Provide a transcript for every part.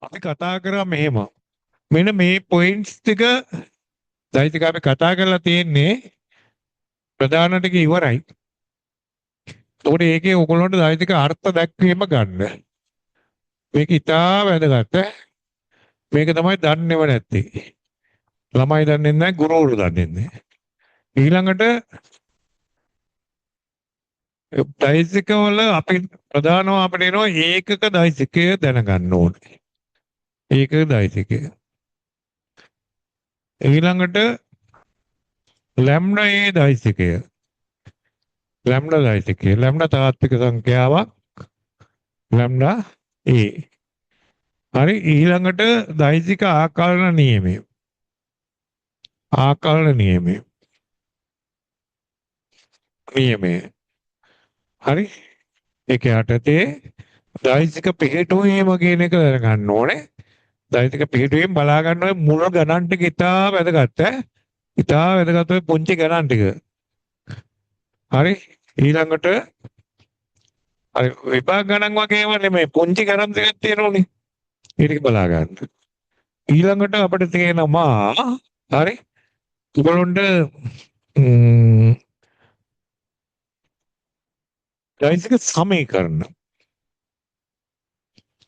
අපි කතා කරා මෙහෙම. මෙන්න මේ පොයින්ට්ස් ටික දෛතික අපි කතා කරලා තියෙන්නේ ප්‍රධාන ටික ඉවරයි. ඒකට ඒකේ ඔයගොල්ලන්ට දෛතික අර්ථ දැක්වීම ගන්න. මේක ඉතා වැදගත්. මේක තමයි දන්නේව නැත්තේ. ළමයි දන්නේ නැහැ, ගුරුවරු දන්නේ නැහැ. ඊළඟට දෛතිකවල අපි ප්‍රධානව අපිට එනවා ඒකක දෛතිකය දැනගන්න ඕනේ. ඒකක දෛතිකය. ඊළඟට ලැම්ඩා ඒ දෛතිකය. ලැම්ඩා දෛතිකය. ලැම්ඩා තාත්වික සංඛ්‍යාවක්. ලැම්ඩා ඒ. හරි ඊළඟට දෛතික ආකලන නියමය. ආකලන නියමය. නියමය. හරි ඒක යටතේ දෛතික පිළිටුවීම කියන එක දැනගන්න ඕනේ. දෛතික පිළිටුවීම බලා ගන්න ඕනේ මුල් ගණන් ටික ඉතා වැදගත් ඉතා වැදගත් ඔය පුංචි ගණන් ටික. හරි ඊළඟට අර විභාග ගණන් වගේම නෙමෙයි පුංචි ගණන් දෙකක් තියෙනෝනේ. ඒක බලා ගන්න. ඊළඟට අපිට තියෙනවා හරි උගලොන්ට දෛතික සමීකරණ.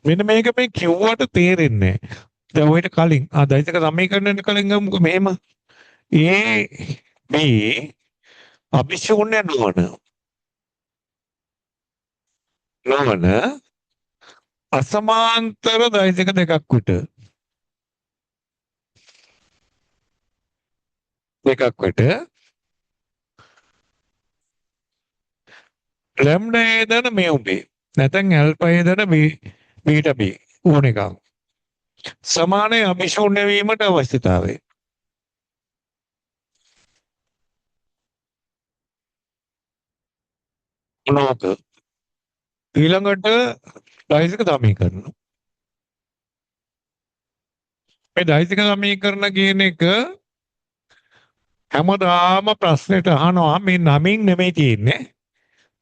මෙන්න මේක මේ කිව්වට තේරෙන්නේ නැහැ. දැන් ඔයිට කලින් දෛතික සමීකරණයට කලින් ගමුකෝ මෙහෙම. ඒ මේ අභිශූන්‍ය නොවන අසමාන්තර දෛතික දෙකක් විට ලැම්ඩා a දන mu b නැත්නම් ඇල්ෆා a දන බීටා b ඕන එකක් සමානයි අභිශූන්‍ය වීමට අවශ්‍යතාවය. මොනවාද? ඊළඟට දෛතික සමීකරණ. මේ දෛතික සමීකරණ කියන එක හැමදාම ප්‍රශ්නෙට අහනවා මේ නමින් නෙමෙයි තියෙන්නේ.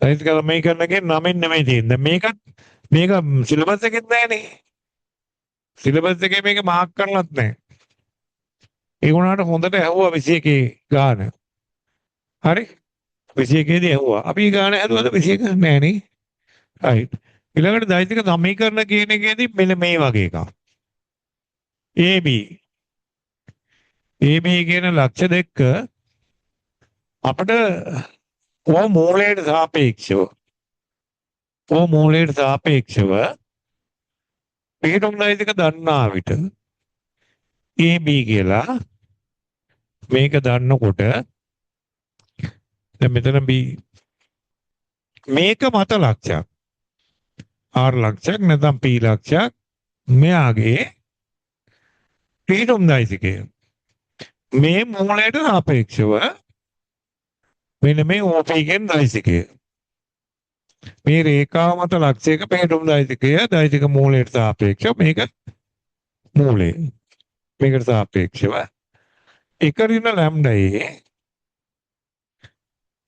දෛතික සමීකරණ කියන්නේ නමින් නෙමෙයි තියෙන්නේ. මේක සිලබස් එකෙත් නැහැනේ. සිලබස් එකේ මේක මාක් කරලත් නැහැ. ඒ වුණාට හොඳට ඇහුවා 21 ගාන. හරි? 21 දී ඇහුවා. අපි ගාන ඇහුවද 21 නෑනේ. රයිට්. ඊළඟට දෛතික සමීකරණ කියන එකේදී මෙන්න මේ වගේ එකක්. AB කියන ලක්ෂ දෙක අපිට ඕ මූලයට සාපේක්ෂව පිටුම් දෛතික දන්නා විට AB කියලා මේක දන්නකොට දැන් මෙතන B මේක මත ලක්ෂයක් R ලක්ෂයක් නැත්නම් P ලක්ෂයක් මෙයාගේ පිටුම් දෛතිකය මේ මූලයට සාපේක්ෂව මෙන්න මේ OP කියන දෛතිකය මේ රේඛාව මත ලක්ෂයක පිටුම් දෛතිකය දෛතික මූලයට සාපේක්ෂව මේක මූලය මේකට සාපේක්ෂව එක ඍණ ලැම්ඩා a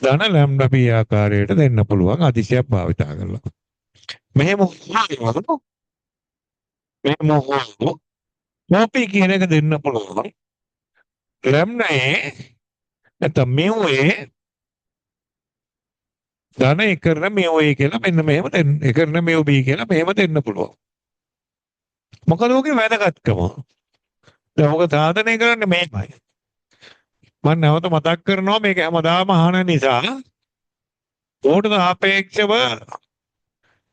ධන ලැම්ඩා p ආකාරයට දෙන්න පුළුවන් අදිශයක් භාවිතා කරලා. මෙහෙම OP කියන එක දෙන්න පුළුවන්. ලැම්ඩා a නැත්නම් mu a ධන එකරන mu a කියලා මෙන්න මෙහෙම දෙන්න. එකරන mu b කියලා මෙහෙම දෙන්න පුළුවන්. මොකද ඔගේ වැදගත්කම? දැන් ඔක සාධනය කරන්නේ මේකයි. මම නැවත මතක් කරනවා මේක හැමදාම අහන නිසා ඕකට සාපේක්ෂව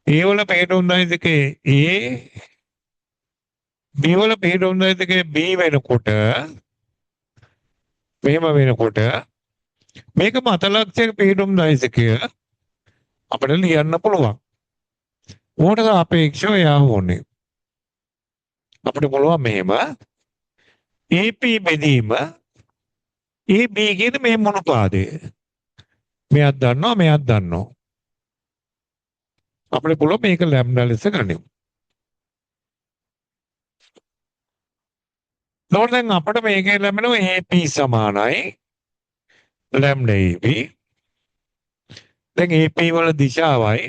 ඒ වල පිටුම් දෛතිකේ A B වල පිටුම් දෛතිකේ B වෙනකොට මෙහෙම වෙනකොට මේක මත ලක්ෂයක පිටුම් දෛතිකය අපිට ලියන්න පුළුවන්. ඕකට සාපේක්ෂව යා ඕනේ. අපිට පුළුවන් මෙහෙම AP බෙදීම AB කියන මේ මොනපාදය. මෙයක් දන්නවා. අපිට පුළුවන් මේක ලැම්ඩා ලෙස ගන්න. දැන් අපිට මේකේ ලැබෙනවා AP සමානයි ලැම්ඩා AB. දැන් AP වල දිශාවයි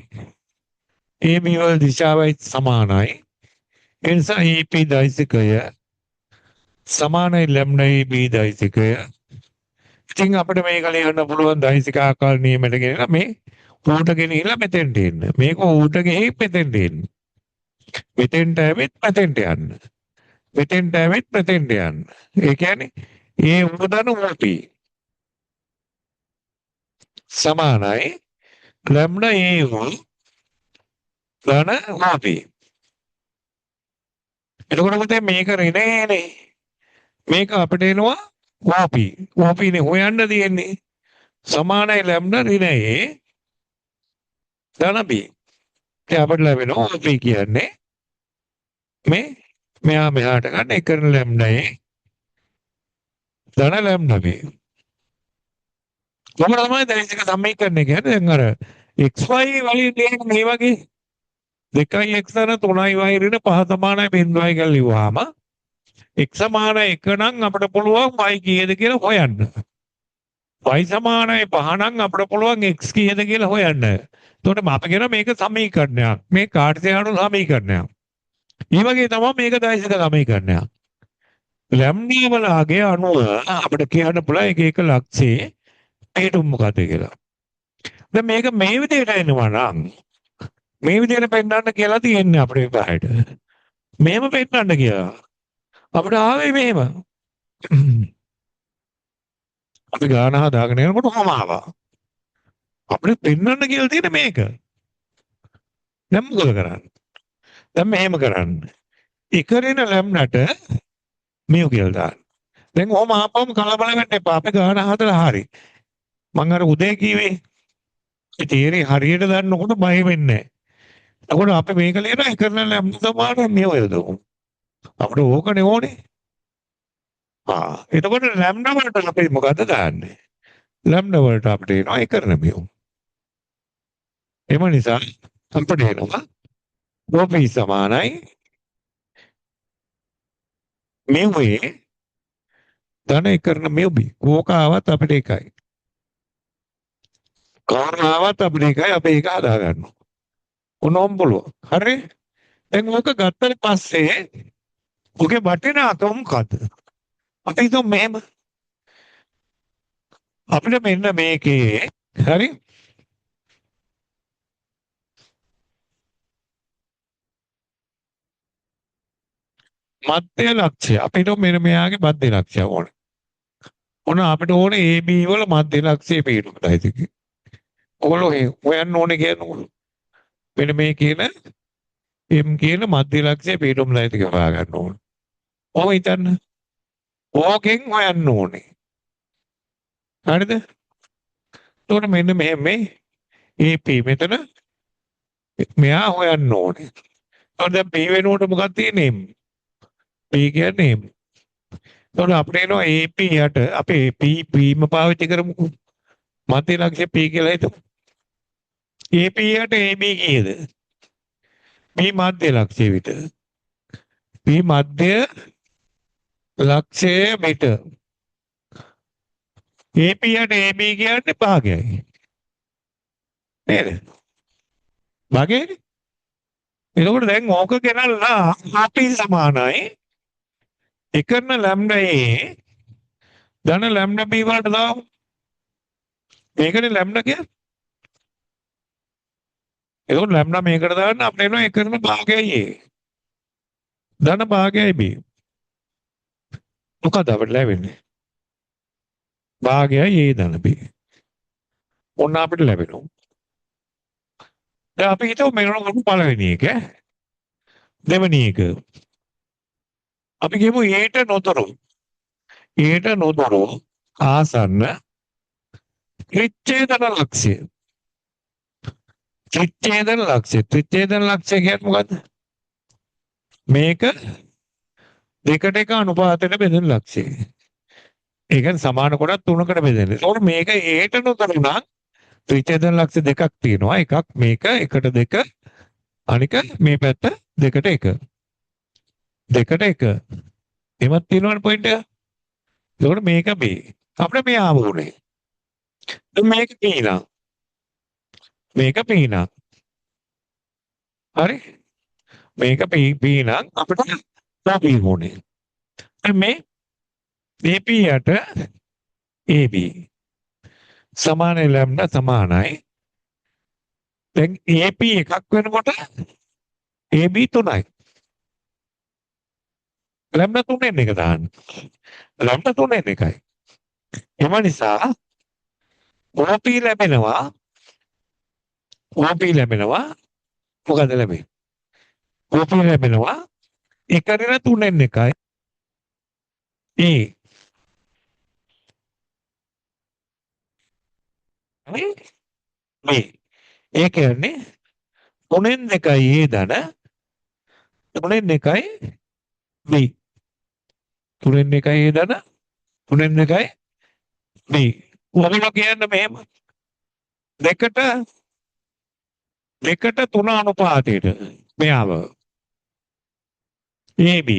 AB වල දිශාවයි සමානයි. ඒ නිසා EP දෛසිකය සමානයි ලැම්ඩා AB දෛසිකය. ඉතින් අපිට මේක ලියන්න පුළුවන් දෛසික ආකාර නියමයට ගෙනලා මේ ඌට ගෙනහිලා මෙතෙන්ට එන්න. මේක ඌට ගෙහි මෙතෙන්ට එන්න. මෙතෙන්ට ඇවිත් මෙතෙන්ට යන්න. මෙතෙන්ට ඇවිත් මෙතෙන්ට යන්න. ඒ කියන්නේ ඒ උපදන OP සමානයි ලැම්ඩා A ධන OP. එතකොට මොකද මේක ඍණයනේ. මේක අපිට එනවා OP. OP නේ හොයන්න තියෙන්නේ. සමානයි ලැම්ඩා ඍණයේ ධන B. ඒ අපිට ලැබෙනවා OP කියන්නේ මේ මෙහා මෙහාට ගන්න එකන ලැම්ඩායේ ධන ලැම්ඩා B. කොහොමද තමයි දෛසික සමීකරණය කියන්නේ දැන් අර xy වලින් තියෙන මේ වගේ 2x ධන 3y ඍණ 5 සමානයි බිඳුවයි කියලා ලිව්වහම x සමාන 1 නම් අපිට පුළුවන් y කීයද කියලා හොයන්න. y සමානයි 5 නම් අපිට පුළුවන් x කීයද කියලා හොයන්න. එතකොට අපි කියන මේක සමීකරණයක්. මේ කාර්ටසියානු සමීකරණයක්. මේ වගේ තමයි මේක දෛසික සමීකරණයක්. ලැම්ඩා වලගේ අණුව අපිට කියන්න පුළුවන් එක එක ලක්ෂයේ හේතුව මොකක්ද කියලා. දැන් මේක මේ විදිහට එනවා නම් මේ විදිහට පෙන්වන්න කියලා තියෙන්නේ අපේ පහයට. මෙහෙම පෙන්වන්න කියලා. අපිට ආවේ මෙහෙම. අපි ගාන හදාගෙන යනකොට කොහම ආවා. අපිට පෙන්වන්න කියලා තියෙන්නේ මේක. දැන් මොකද කරන්නේ? දැන් මෙහෙම කරන්න. එකරින ලැම්නට මියු කියලා දාන්න. දැන් ඔහම ආපම කලබල වෙන්න එපා. අපි ගාන හදලා හරි. මම අර උදේ කිව්වේ ඒ තීරේ හරියට දන්නකොට බය වෙන්නේ නැහැ. එතකොට අපි මේක ලියනවා එකරින ලැම්න සමාන මියු වෙලදෝ. අපිට ඕකනේ ඕනේ. එතකොට ලැම්ඩා වලට අපි මොකද්ද දාන්නේ? ලැම්ඩා වලට අපිට එනවා එකරන මියු. එම නිසා අපිට එනවා OP සමානයි මියුවේ ධන එකරන මියු B. කෝකාවත් අපිට එකයි. කාරණාවත් අපිට එකයි අපි ඒක හදා ගන්නවා. උනොම් බලුව. හරි? දැන් ඕක ගත්තට පස්සේ ඔගේ වටිනාකම මොකද්ද? අපි හිතමු මෙහෙම අපිට මෙන්න මේකේ හරි මධ්‍ය ලක්ෂ්‍ය අපිට මෙන්න මෙයාගේ මධ්‍ය ලක්ෂ්‍ය ඕනේ. ඕන අපිට ඕනේ AB වල මධ්‍ය ලක්ෂ්‍ය පිටුමයි තිකේ. ඔයගොල්ලෝ හොයන්න ඕනේ කියන්නේ මෙන්න මේ කියන M කියන මධ්‍ය ලක්ෂ්‍ය පිටුමයි තිකේ හොයාගන්න ඕනේ. ඔහොම හිතන්න. ඕකෙන් හොයන්න ඕනේ. හරිද? එතකොට මෙන්න මේ AP මෙතන මෙයා හොයන්න ඕනේ. එතකොට දැන් P වෙනුවට මොකක්ද තියෙන්නේ? P කියන්නේ එතකොට අපිට එනවා AP යට අපේ P ම පාවිච්චි කරමුකෝ. මධ්‍ය ලක්ෂ්‍ය P කියලා හිතමු. AP යට AB කීයද? P මධ්‍ය ලක්ෂ්‍ය විතර. P මධ්‍ය ලක්ෂ්‍ය මෙතර. AP යට AB කියන්නේ භාගයයි. නේද? භාගයනේ. එතකොට දැන් ඕක ගෙනල්ලා AP සමානයි එකන ලැම්ඩා A ධන ලැම්ඩා B වලට දාමු. මේකනේ ලැම්ඩා කියන්නේ. එතකොට ලැම්ඩා මේකට දාන්න අපිට එනවා එකන භාගයයි A. ධන භාගයයි B. මොකද අපිට ලැබෙන්නේ? භාගයයි A ධන B. ඔන්න අපිට ලැබෙනවා. දැන් අපි හිතුව මෙන්න පළවෙනි එක. දෙවෙනි එක. අපි කියමු ඒට නොතරු. ඒට නොතරු ආසන්න ත්‍රිච්ඡේදන ලක්ෂ්‍ය. ත්‍රිච්ඡේදන ලක්ෂ්‍ය. ත්‍රිච්ඡේදන ලක්ෂ්‍ය කියන්නේ මොකද්ද? මේක දෙකට එක අනුපාතයට බෙදෙන ලක්ෂ්‍යය. ඒ කියන්නේ සමාන කොටස් තුනකට බෙදෙන්නේ. ඒතකොට මේක ඒට නොතරු නම් ත්‍රිච්ඡේදන ලක්ෂ්‍ය දෙකක් තියෙනවා. එකක් මේක එකට දෙක අනික මේ පැත්ත දෙකට එක. දෙකට එක. එමත් තියෙනවනේ පොයින්ට් එක. ඒකට මේක B. අපිට මේ ආව උනේ. දැන් මේක P නම්. මේක P නම්. හරි? මේක P නම් අපිට AB ඕනේ. දැන් මේ AP යට AB සමානයි ලැම්ඩා සමානයි. දැන් AP එකක් වෙනකොට AB 3යි. ලැම්ඩා 3ෙන් එක දාන්න. ලැම්ඩා 3ෙන් එකයි. එම නිසා OP ලැබෙනවා මොකද ලැබෙන්නේ? OP ලැබෙනවා 1/3ෙන් එකයි. ඒ මේ ඒ කියන්නේ 3ෙන් 2යි A ධන 3ෙන් 2යි B 3ෙන් 2යි A ධන 3ෙන් 2යි B ඔහොම කියන්න මෙහෙම දෙකට 3 අනුපාතයට මෙයාව AB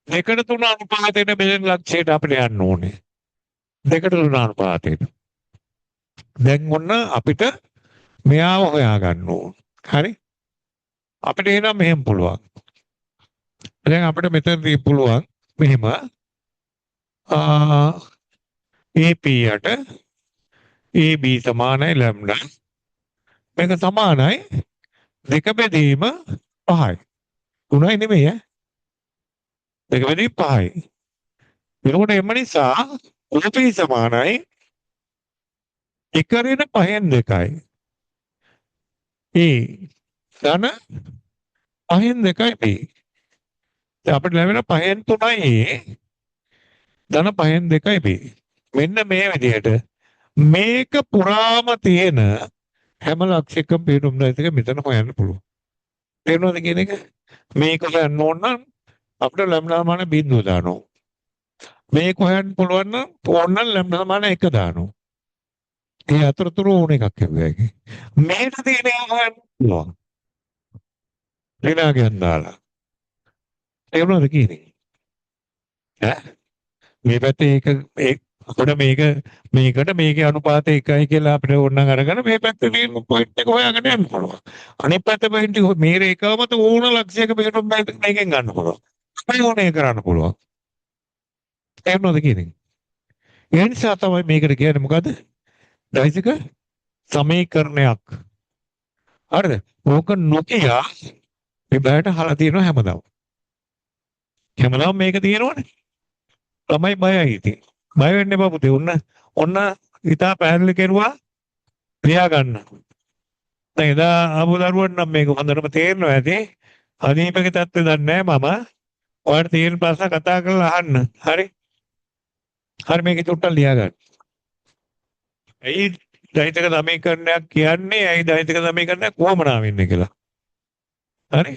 දෙකට 3 අනුපාතයට බෙදෙන ලක්ෂයට අපිට යන්න ඕනේ. දෙකට 3 අනුපාතයට. දැන් ඔන්න අපිට මෙයාව හොයාගන්න ඕන. හරි? අපිට එනම් මෙහෙම පුළුවන්. දැන් අපිට මෙතනදී පුළුවන් මෙහෙම AP යට AB සමානයි ලැම්ඩා. මේක සමානයි දෙක බෙදීම 5යි. 3යි නෙමෙයි ඈ. දෙක බෙදීම 5යි. එතකොට එම නිසා OP සමානයි 1/5න් 2යි. A ධන 5න් 2යි B. දැන් අපිට ලැබෙන 5න් 3යි A ධන 5න් 2යි B. මෙන්න මේ විදිහට මේක පුරාම තියෙන හැම ලක්ෂයකම පිටුම් රහිතක මෙතන හොයන්න පුළුවන්. තේරුණාද කියන එක? මේක හොයන්න ඕන නම් අපිට ලැම්ඩා මාන බිඳුව දානවා. මේක හොයන්න පුළුවන් නම් ඕන නම් ලැම්ඩා මාන 1 දානවා. ඒ අතරතුර ඕන එකක් හැබැයි. මේක තියෙන එක හොයන්න පුළුවන්. ඍණාගයන් දාලා. තේරුණාද කියන්නේ? ඈ මේ පැත්තේ ඒක අපිට මේකට මේකේ අනුපාතය එකයි කියලා අපිට ඕනනම් අරගෙන මේ පැත්තේ තියෙන පොයින්ට් එක හොයාගෙන යන්න පුළුවන්. අනිත් පැත්තේ පොයින්ට් එක මේ රේඛාව මත ඕන ලක්ෂයක පිටුම් මේකෙන් ගන්න පුළුවන්. අපේ ඕනේ කරන්න පුළුවන්. තේරුණාද කියන්නේ? ඒ නිසා තමයි මේකට කියන්නේ මොකද්ද? දෛසික සමීකරණයක්. හරිද? ඕක නොකිය මේ බයට අහලා තියෙනවා හැමදාම. හැමදාම මේක තියෙනවනේ. ළමයි බයයි ඉතින්. බය වෙන්න එපා පුතේ. ඔන්න ඉතා පැහැදිලි කෙරුවා ලියා ගන්න. දැන් එදා ආපු දරුවන් නම් මේක හොඳටම තේරෙනවා ඇති. අනීපගේ தත්ත්වය දන්නේ නැහැ මම. ඔයාලට තියෙන ප්‍රශ්න කතා කරලා අහන්න. හරි? හරි මේක චුට්ටක් ලියා ගන්න. ඇයි දෛතික සමීකරණයක් කියන්නේ? ඇයි දෛතික සමීකරණයක් කොහොම නාම වෙන්නේ කියලා. හරි?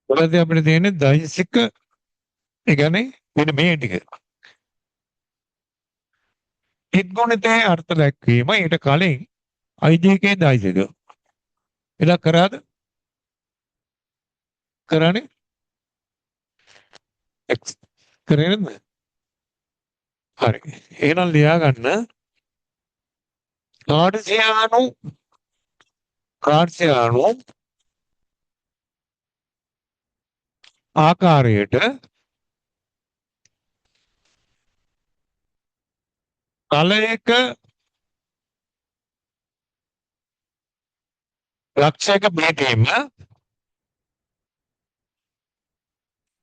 වලදී අපිට තියෙන්නේ දෛසික ඒ කියන්නේ මෙන්න මේ ටික. ඉද්ගුණිතේ අර්ථ දැක්වීම ඊට කලින් IJK දෛසික. එදා කරාද? කරානේ? X කරේ නේද? හරි. එහෙනම් ලියා ගන්න කාර්සියානු ආකාරයට කලයක ලක්ෂයක පිහිටීම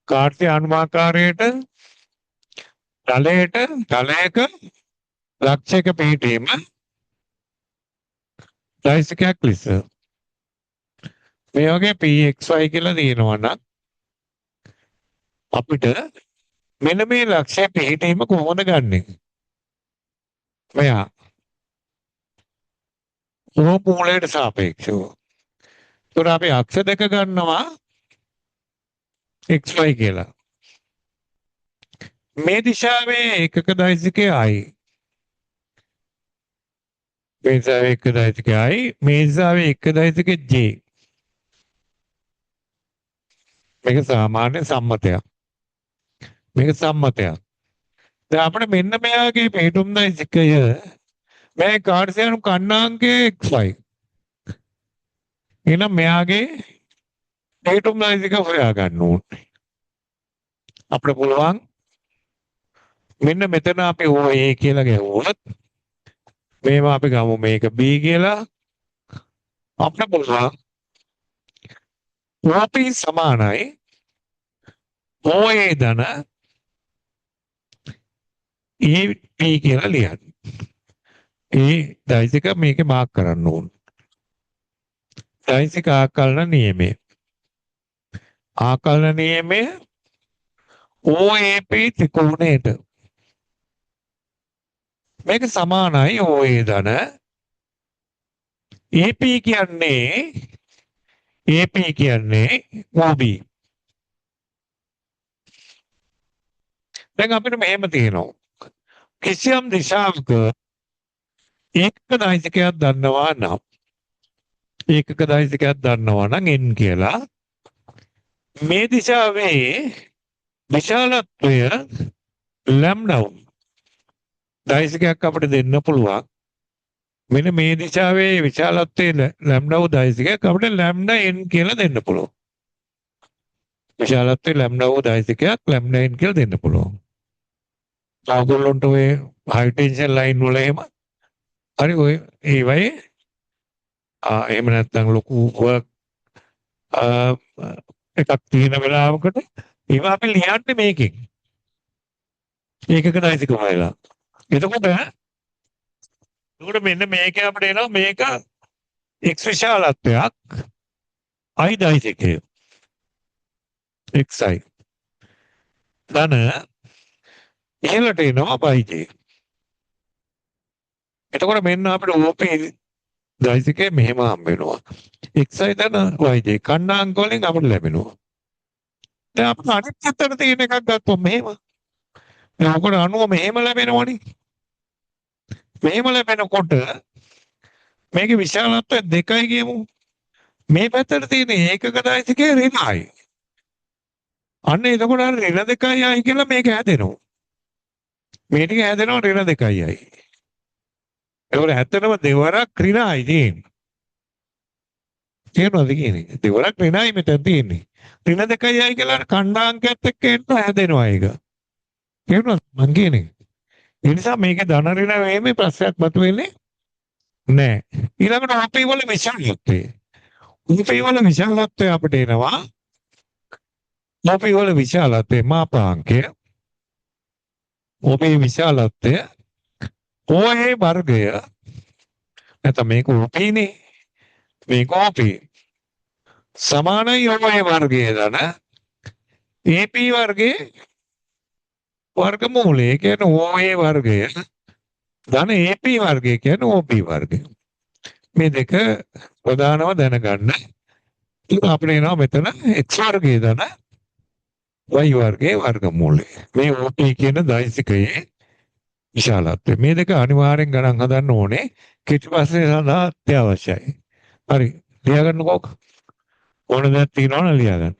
කාර්සියානු ආකාරයට කලයක ලක්ෂයක පිහිටීම දෛසිකයක් ලෙස මේ වගේ pxy කියලා දිනනවා නම් අපිට මෙන්න මේ ලක්ෂය පිහිටීම කොහොමද ගන්නෙ? මෙයා මූලයට සාපේක්ෂව. ඒතර අපි අක්ෂ දෙක ගන්නවා xy කියලා. මේ දිශාවේ එකක දෛසිකය i. මේ දිශාවේ එකක දෛසිකය i, මේ දිශාවේ එකක දෛසිකය j. මේක සාමාන්‍ය සම්මතයක්. මේක සම්මතයක්. දැන් අපිට මෙන්න මෙයාගේ පිටුම් දෛසිකය මේ කාර්සියානු කණ්ණාංකයේ xy. එහෙනම් මෙයාගේ පිටුම් දෛසික හොයා ගන්න ඕනේ. අපිට පුළුවන් මෙන්න මෙතන අපි O A කියලා ගහුවොත් මේවා අපි ගමු මේක B කියලා. අපිට පුළුවන් OP සමානයි OA ධන EP කියලා ලියන්න. ඒ දෛසික මේකේ මාක් කරන්න ඕන. දෛසික ආකලන නියමය. ආකලන නියමය OAP ත්‍රිකෝණයට. මේක සමානයි OA ධන AP කියන්නේ OB. දැන් අපිට මෙහෙම තියෙනවා. කිසියම් දිශාවක ඒකක දෛසිකයක් දන්නවා නම් n කියලා මේ දිශාවේ විශාලත්වය ලැම්ඩා දෛසිකයක් අපිට දෙන්න පුළුවන්. මෙන්න මේ දිශාවේ විශාලත්වයේ ලැම්ඩා දෛසිකයක් අපිට ලැම්ඩා n කියලා දෙන්න පුළුවන්. විශාලත්වයේ ලැම්ඩා දෛසිකයක් ලැම්ඩා n කියලා දෙන්න පුළුවන්. ඔයගොල්ලන්ට ඔය හයි ටෙන්ෂන් ලයින් වල එහෙම හරි ඔය ඒ වගේ එහෙම නැත්නම් ලොකු වර්ක් එකක් තියෙන වෙලාවකට ඒවා අපි ලියන්නේ මේකෙන්. ඒකක දෛසික හොයලා. එතකොට මෙන්න මේක අපිට එනවා මේක x විශාලත්වයක් i දෛසිකය xi ධන ඉහළට එනවා yj. එතකොට මෙන්න අපිට OP දෛසිකය මෙහෙම හම්බ වෙනවා. xi ධන yj කණ්ණාංක වලින් අපිට ලැබෙනවා. දැන් අපිට අනිත් පැත්තට තියෙන එකක් ගත්තොත් මෙහෙම. දැන් ඔකට අණුව මෙහෙම ලැබෙනවනේ. මෙහෙම ලැබෙනකොට මේකේ විශාලත්වය 2යි කියමු. මේ පැත්තට තියෙන ඒකක දෛසිකය ඍණයි. අන්න එතකොට ඍණ 2යි කියලා මේක හැදෙනවා. මේ ටික හැදෙනවා ඍණ 2යි. ඒකවල හැදෙනව දෙවරක් ඍණයි තියෙන්නේ. තේරෙනවද කියන්නේ? දෙවරක් ඍණයි මෙතන තියෙන්නේ. ඍණ 2යි කියලා කණ්ඩාංකයත් එක්ක එන්න හැදෙනවා ඒක. තේරුණාද මං කියන්නේ? ඒ නිසා මේකේ ධන ඍණ වේමේ ප්‍රශ්නයක් මතුවෙන්නේ නැහැ. ඊළඟට OP වල විශාලත්වය. OP වල විශාලත්වය අපිට එනවා. OP වල විශාලත්වය මාපාංකය. OP විශාලත්වය OA වර්ගය. නැත්නම් මේක OP නේ. මේක OP. සමානයි OA වර්ගය ධන AP වර්ගයේ වර්ගමූලය කියන්නේ OA වර්ගය ධන AP වර්ගය කියන්නේ OP වර්ගය. මේ දෙක ප්‍රධානව දැනගන්න. ඒක අපිට එනවා මෙතන x වර්ගයේ දන y වර්ගයේ වර්ගමූලය. මේ OP කියන දෛසිකයේ විශාලත්වය. මේ දෙක අනිවාර්යෙන් ගණන් හදන්න ඕනේ. කෙටි ප්‍රශ්නය සඳහා අත්‍යවශ්‍යයි. හරි. ලියාගන්නකෝ. ඕන දෙයක් තියෙනවා නම් ලියාගන්න.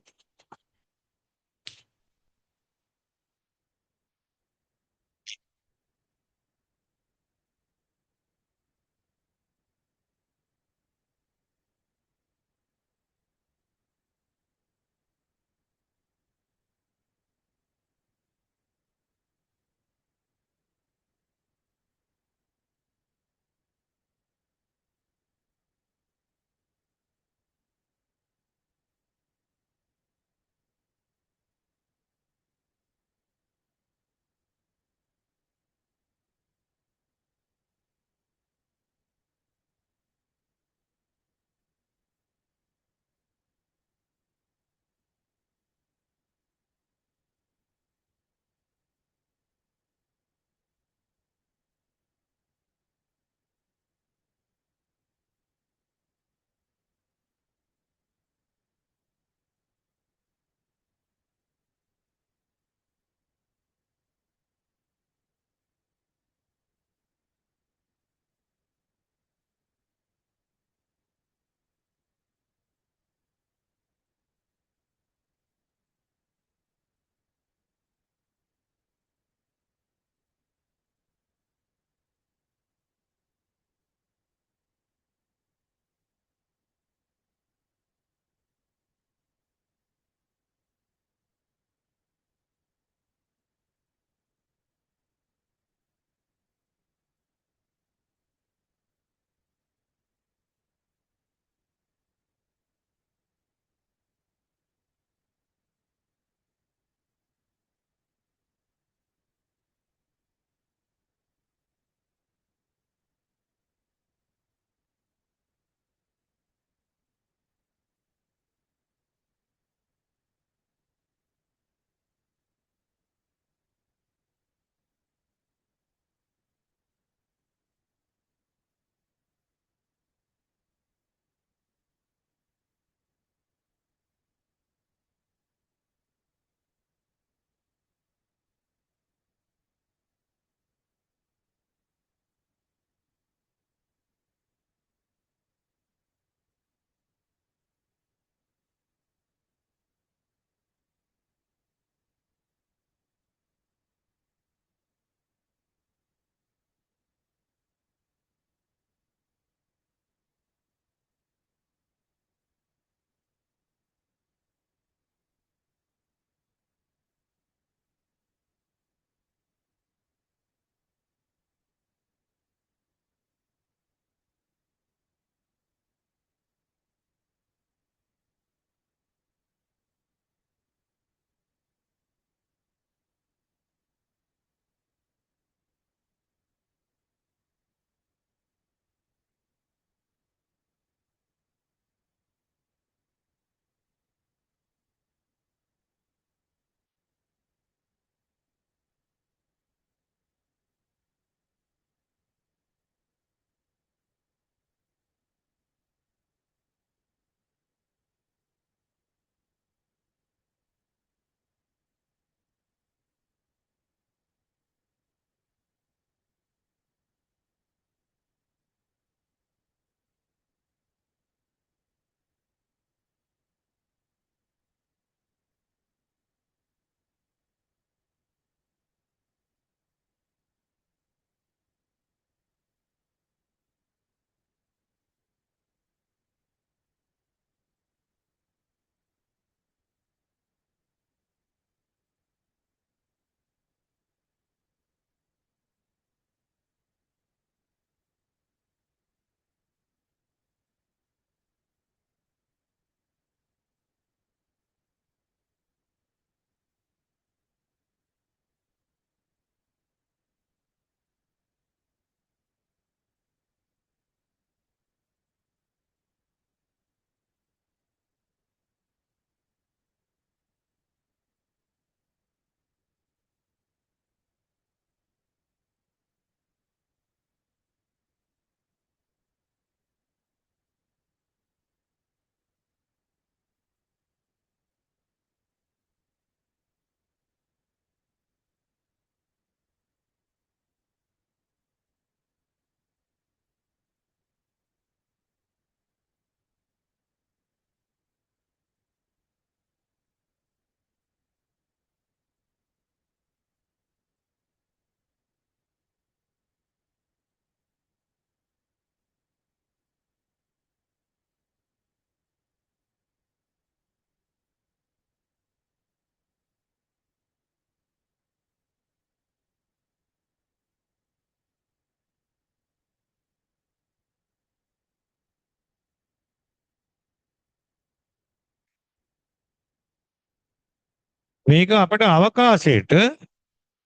මේක අපිට අවකාශයට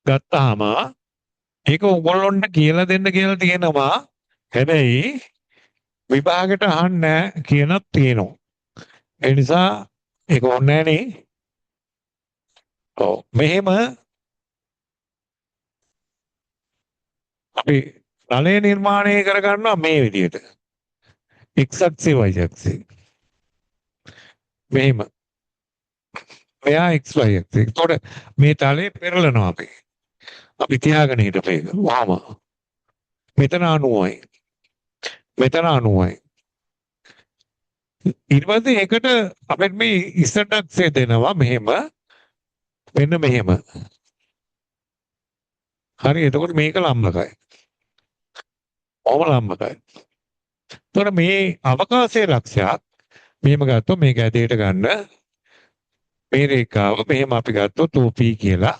ගත්තාම ඒක ඔයගොල්ලොන්ට කියලා දෙන්න කියලා තියෙනවා. හැබැයි විභාගෙට අහන්නේ කියනක් තියෙනවා. ඒ නිසා ඒක ඕනේ නෑනේ. ඔව් මෙහෙම අපි තලය නිර්මාණය කරගන්නවා මේ විදිහට. x Akshay y Akshay. මෙහෙම. මෙයා x y අක්ෂේ. ඒතකොට මේ තලය පෙරලනවා අපි. අපි තියාගෙන හිටපේක. වහම. මෙතන 90යි. මෙතන 90යි. ඊට පස්සේ ඒකට අපිට මේ z අක්ෂය දෙනවා මෙහෙම. මෙන්න මෙහෙම. හරි එතකොට මේක ලම්බකයි. ඔහම ලම්බකයි. එතකොට මේ අවකාශයේ ලක්ෂයක් මෙහෙම ගත්තොත් මේක ඇදේට ගන්න මේ රේඛාව මෙහෙම අපි ගත්තොත් OP කියලා.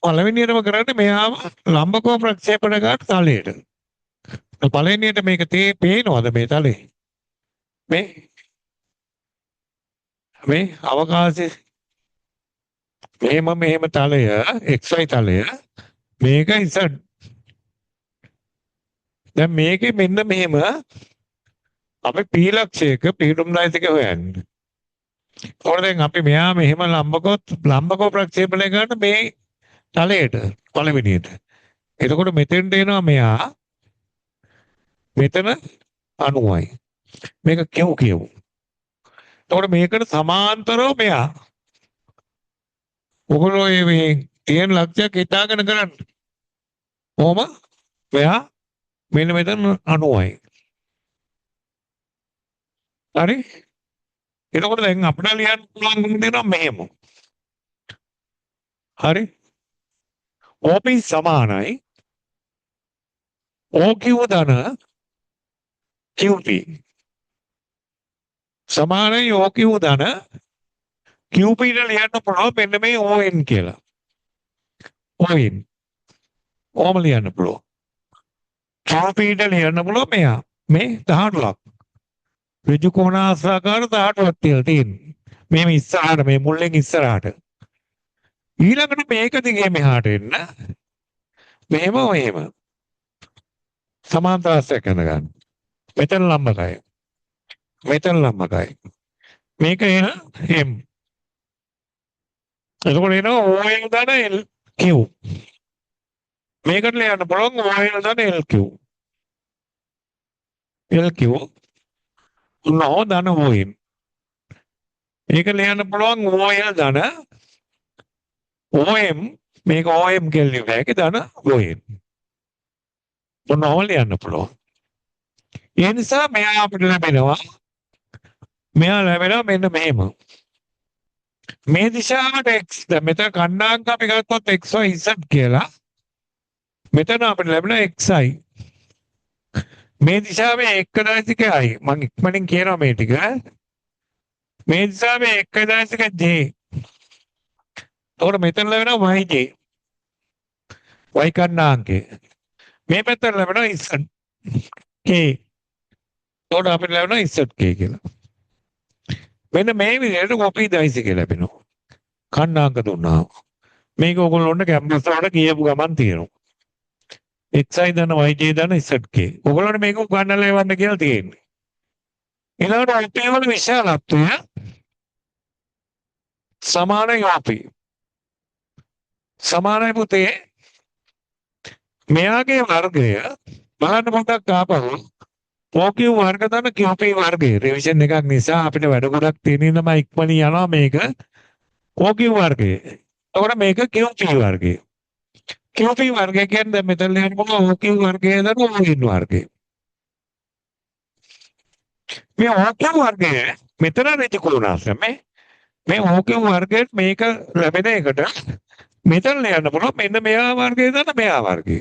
පළවෙනියටම කරන්නේ මෙයාම ලම්බකව ප්‍රක්ෂේපණ ගන්න තලයට. පළවෙනියට මේක පේනවද මේ තලේ? මේ අවකාශයේ මෙහෙම තලය XY තලය මේක Z. දැන් මේකේ මෙන්න මෙහෙම අපි P ලක්ෂයක පිටුම් දායතික හොයන්නේ. ඒකෝර දැන් අපි මෙහා මෙහෙම ලම්බකව ප්‍රක්ෂේපණය කරන මේ තලයට පළවෙනියට. එතකොට මෙතෙන්ට එනවා මෙයා මෙතන 90යි. මේක කියමු. එතකොට මේකට සමාන්තරව මෙයා ඔගොල්ලෝ මේ තියෙන ලක්ෂයක් හිතාගෙන කරන්න. කොහොම? මෙයා මෙන්න මෙතන 90යි. හරි? එතකොට දැන් අපිට ලියන්න පුළුවන් දෙනවා මෙහෙම. හරි? OP සමානයි OQ ධන QP. සමානයි OQ ධන QP ට ලියන්න පුළුවන් මෙන්න මේ ON කියලා. ON. ඕම ලියන්න පුළුවන්. QP ට ලියන්න පුළුවන් මෙයා. මේ 18ක්. ඍජු කෝණාසාකාර 18ක් තියලා තියෙන්නේ. මේ ඉස්සරහට මේ මුල්ලෙන් ඉස්සරහට. ඊළඟට මේක දිගේ මෙහාට එන්න. මෙහෙම. සමාන්තරයක් ගන්න. මෙතන ලම්බකයි. මේක එන M. එතකොට එනවා OL දාන LQ. මේකට ලියන්න පුළුවන් OL දාන LQ. නෝ දාන OM. මේක ලියන්න පුළුවන් OL දාන OM මේක OM කියලා ලියන්නේ දාන OM. මොනවා ලියන්න පුළුවන්. ඒ නිසා මෙයා අපිට ලැබෙනවා මෙන්න මෙහෙම. මේ දිශාවට x දැන් මෙතන කණ්ඩායම් අපි ගත්තොත් xy z කියලා. මෙතන අපිට ලැබෙන xi. මේ දිශාවේ 1.6යි. මම ඉක්මනින් කියනවා මේ ටික. මේ දිශාවේ 1.6j. එතකොට මෙතන ලැබෙනවා yj. y කණ්ඩායම්කේ. මේ පැත්තට ලැබෙනවා z k. එතකොට අපිට ලැබෙනවා zk කියලා. මෙන්න මේ විදිහට කොපි දයිසික ලැබෙනවා. කණ්ඩායම් දුන්නාම. මේක ඔයගොල්ලොන්ට කැම්පස් වලට කියපු ගමන් තියෙනවා. xi දන yj දන zk. ඔයගොල්ලන්ට මේක උගන්වලා එවන්න කියලා තියෙන්නේ. ඊළඟට OP වල විශාලත්වය සමානයි OP. සමානයි පුතේ. මෙයාගේ වර්ගය බලන්න පොඩ්ඩක් ආපහු OQ වර්ග දන QP වර්ගය රිවිෂන් එකක් නිසා අපිට වැඩ ගොඩක් තියෙන නිසා ඉක්මනින් යනවා මේක OQ වර්ගය. එතකොට මේක QP වර්ගය. QP වර්ගය කියන්නේ මෙතන ලියන්න පුළුවන් OQ වර්ගය දන ON වර්ගය. මේ OQ වර්ගය මෙතන ඍජු කෝණාශ්‍රම මේ OQ වර්ගයට මේක ලැබෙන එකට මෙතන ලියන්න පුළුවන් මෙන්න මෙයා වර්ගය දන මෙයා වර්ගය.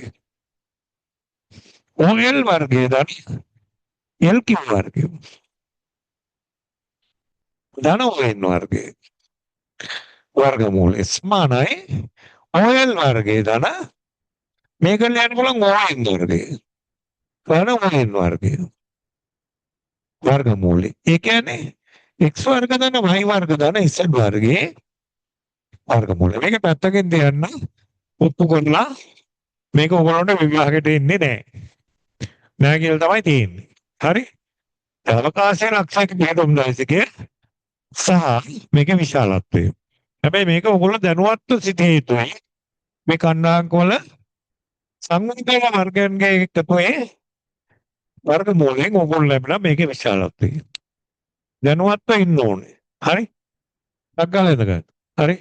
OL වර්ගය දන LQ වර්ගය. ධන ON වර්ගය. වර්ගමූලය සමානයි OL වර්ගය ධන මේක ලියන්න පුළුවන් ON වර්ගය. ධන ON වර්ගය. වර්ගමූලය. ඒ කියන්නේ x වර්ග ධන y වර්ග ධන z වර්ගයේ වර්ගමූලය. මේක පැත්තකින් තියන්න ඔප්පු කරලා මේක ඔයගොල්ලන්ට විභාගෙට එන්නේ නැහැ. නැහැ කියලා තමයි තියෙන්නේ. හරි? අවකාශයේ ලක්ෂයක පිටුම් දයිසිකය සහ මේකේ විශාලත්වය. හැබැයි මේක ඔයගොල්ලෝ දැනුවත්ව සිටිය යුතුයි. මේ කණ්ඩායම්වල සංවිධාන වර්ගයන්ගේ එකතුවේ වර්ගමූලයෙන් ඔයගොල්ලෝ ලැබෙන මේකේ විශාලත්වය. දැනුවත්ව ඉන්න ඕනේ. හරි? අග්ගල එතකන්. හරි?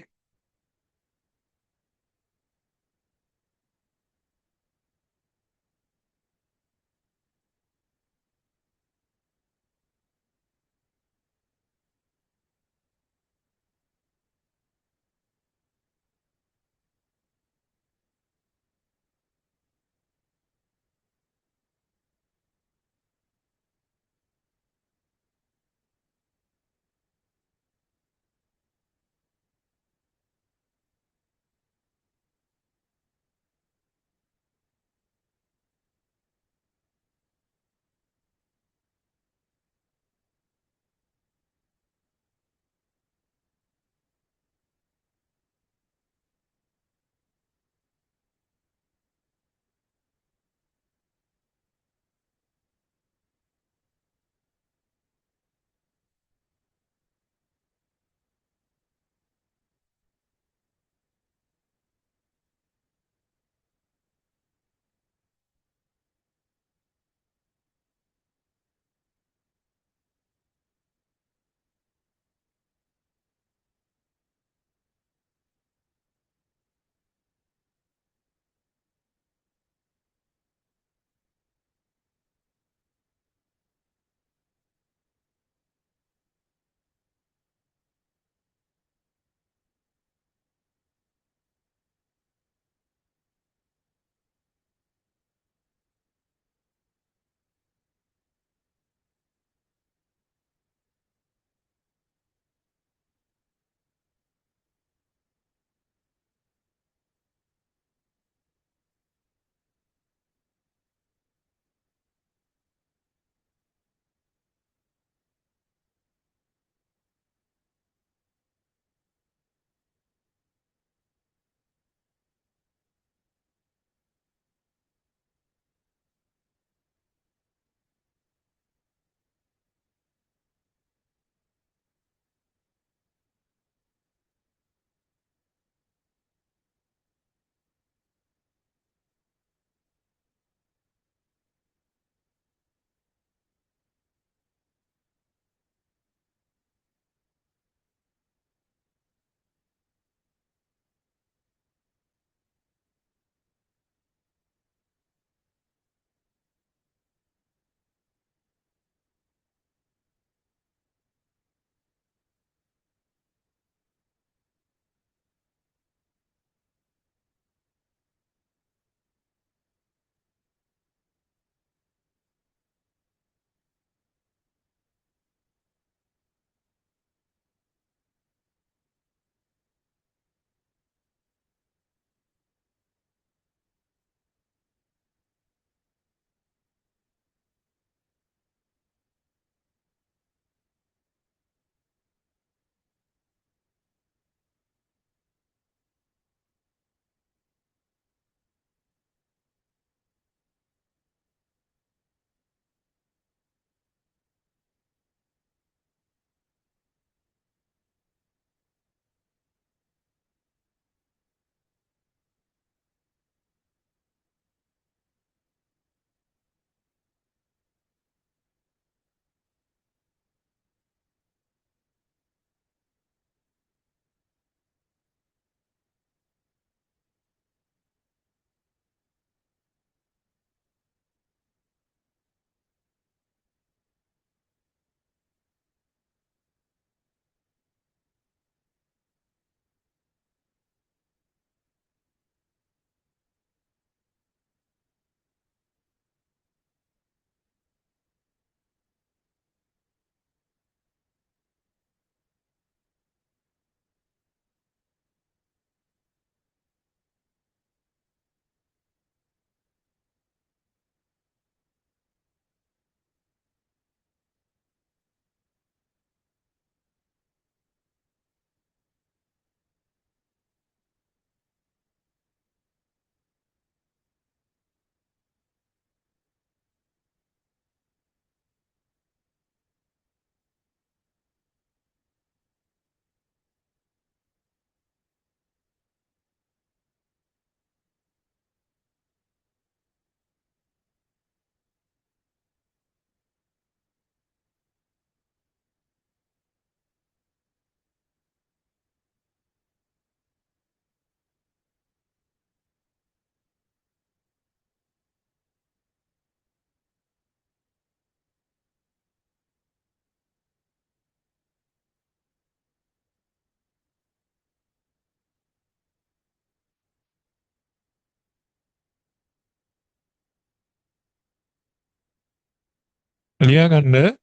ලියා ගන්න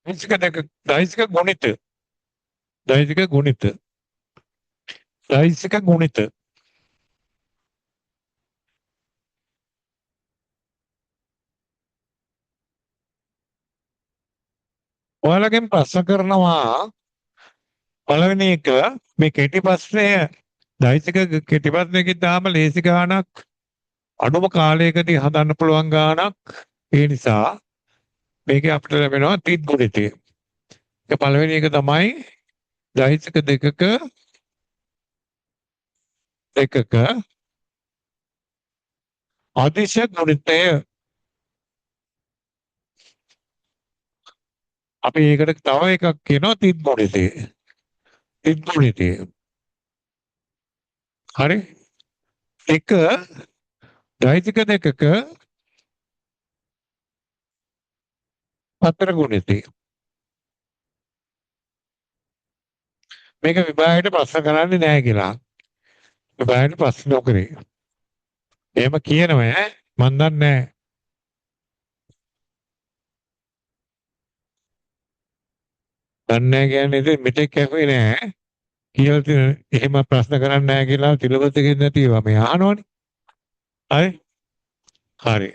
දෛසික දෙක දෛසික ගුණිත දෛසික ගුණිත දෛසික ගුණිත ඔයාලගෙන් ප්‍රශ්න කරනවා පළවෙනි එක මේ කෙටි ප්‍රශ්නය දෛසික කෙටි ප්‍රශ්නයකින් තාම ලේසි ගාණක් අඩුම කාලයකදී හදන්න පුළුවන් ගාණක් ඒ නිසා මේකේ අපිට ලැබෙනවා තිත් ගුණිතය. ඒක පළවෙනි එක තමයි දෛසික දෙකක අදිශ ගුණිතය. අපි ඒකට තව එකක් කියනවා තිත් ගුණිතය. තිත් ගුණිතය. හරි? එක දෛසික දෙකක හතර ගුණිතය. මේක විභාගයට ප්‍රශ්න කරන්නේ නැහැ කියලා. විභාගයට ප්‍රශ්න නොකරේ. එහෙම කියනවා ඈ මන් දන්නේ නැහැ. දන්නේ නැහැ කියන්නේ ඉතින් මෙතෙක් ඇහුවේ නැහැ. කියලා තියෙන එහෙම ප්‍රශ්න කරන්නේ නැහැ කියලා සිලබස් එකේ නැතිව මේ අහනවනේ. හරි? හරි.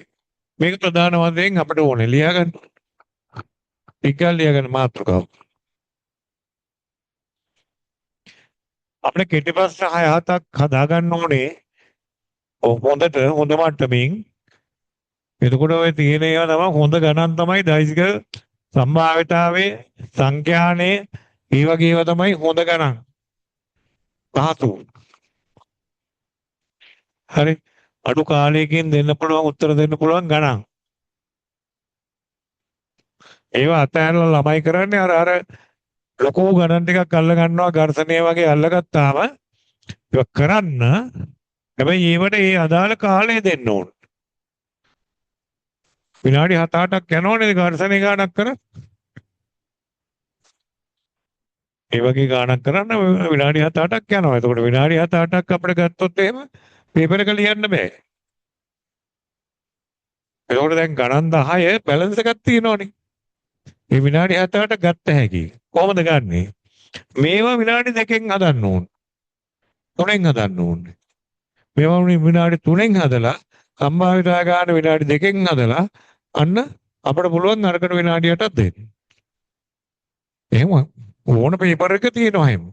මේක ප්‍රධාන වශයෙන් අපිට ඕනේ ලියා ගන්න. ටිකක් ලියා ගන්න මාතෘකාව. අපිට කෙටි ප්‍රශ්න 6-7ක් හදා ගන්න ඕනේ. හොඳට හොඳ මට්ටමින්. එතකොට ඔය තියෙන ඒවා තමයි හොඳ ගණන් තමයි දෛසික සම්භාවිතාවේ සංඛ්‍යානේ ඒ වගේ ඒවා තමයි හොඳ ගණන්. පහසු. හරි. අඩු කාලයකින් දෙන්න පුළුවන් උත්තර දෙන්න පුළුවන් ගණන්. ඒවා අතහැරලා ළමයි කරන්නේ අර ලොකු ගණන් ටිකක් අල්ල ගන්නවා ඝර්ෂණය වගේ අල්ලගත්තාම ඒක කරන්න හැබැයි ඒවට ඒ අදාළ කාලය දෙන්න ඕන. විනාඩි 7-8ක් යනවනේ ඝර්ෂණය ගානක් කරා. ඒ වගේ ගානක් කරන්න විනාඩි 7-8ක් යනවා. එතකොට විනාඩි 7-8ක් අපිට ගත්තොත් එහෙම පේපර් එක ලියන්න බෑ. එතකොට දැන් ගණන් 10 බැලන්ස් එකක් තියෙනවනේ. මේ විනාඩි 7-8 ගත්ත හැකි. කොහොමද ගන්නෙ? මේවා විනාඩි 2කින් හදන්න ඕන. 3න් හදන්න ඕනේ. මේවා විනාඩි 3න් හදලා සම්භාවිතා ගන්න විනාඩි 2කින් හදලා අන්න අපිට පුළුවන් අරකට විනාඩි 8ක් දෙන්න. එහෙම ඕන පේපර් එක තියෙනවා එහෙම.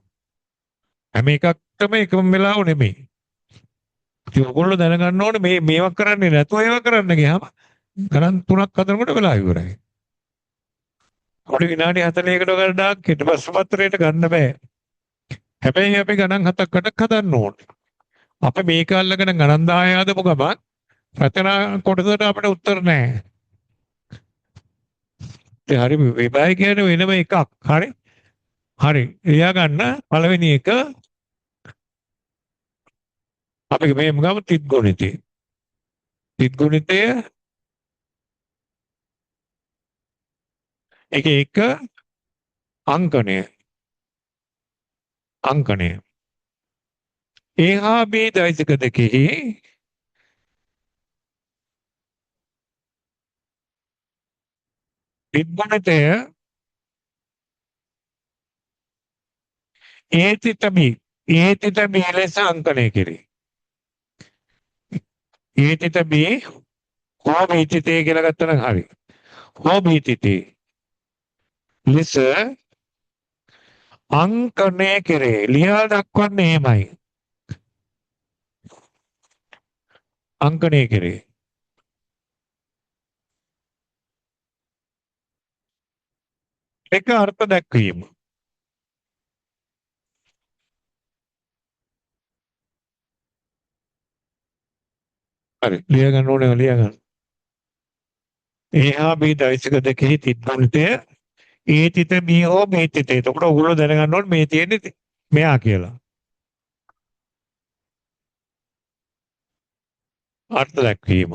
හැම එකක්ටම එකම වෙලාව නෙමෙයි. ඉතින් ඔයගොල්ලෝ දැනගන්න ඕනේ මේවා කරන්නේ නැතුව ඒවා කරන්න ගියාම ගණන් 3ක් හදනකොට වෙලා ඉවරයි. අපිට විනාඩි 40කට වඩා කෙටි ප්‍රශ්න පත්‍රයට ගන්න බෑ. හැබැයි අපි ගණන් 7ක් 8ක් හදන්න ඕනේ. අපි මේක අල්ලගෙන ගණන් 10 හදපු ගමන් රචනා කොටසට අපිට උත්තර නැහැ. ඒ හරි විභාගය කියන්නේ වෙනම එකක්. හරි? හරි. එයා ගන්න පළවෙනි එක අපි මේ ගමු තිත් ගුණිතය. තිත් ගුණිතය එක අංකණය. අංකණය. ඒ හා බී දෛසික දෙකෙහි තිත් ගුණිතය ඒ තිත බී ලෙස අංකණය කෙරේ. ඒ තිත බී හෝ බී තිතේ කියලා ගත්තා නම් හරි. හෝ බී තිතේ ලෙස අංකණය කෙරේ. ලියා දක්වන්නේ එහෙමයි. අංකණය කෙරේ. එක අර්ථ දැක්වීම. හරි. ලියා ගන්න ඕනේ ලියා ගන්න. ඒ හා බී දෛසික දෙකෙහි තිත් ගුණිතය ඒ තිත බී හෝ මේ තිතේ. එතකොට ඔයගොල්ලෝ දැනගන්න ඕනේ මේ තියෙන්නේ මෙයා කියලා. අර්ථ දැක්වීම.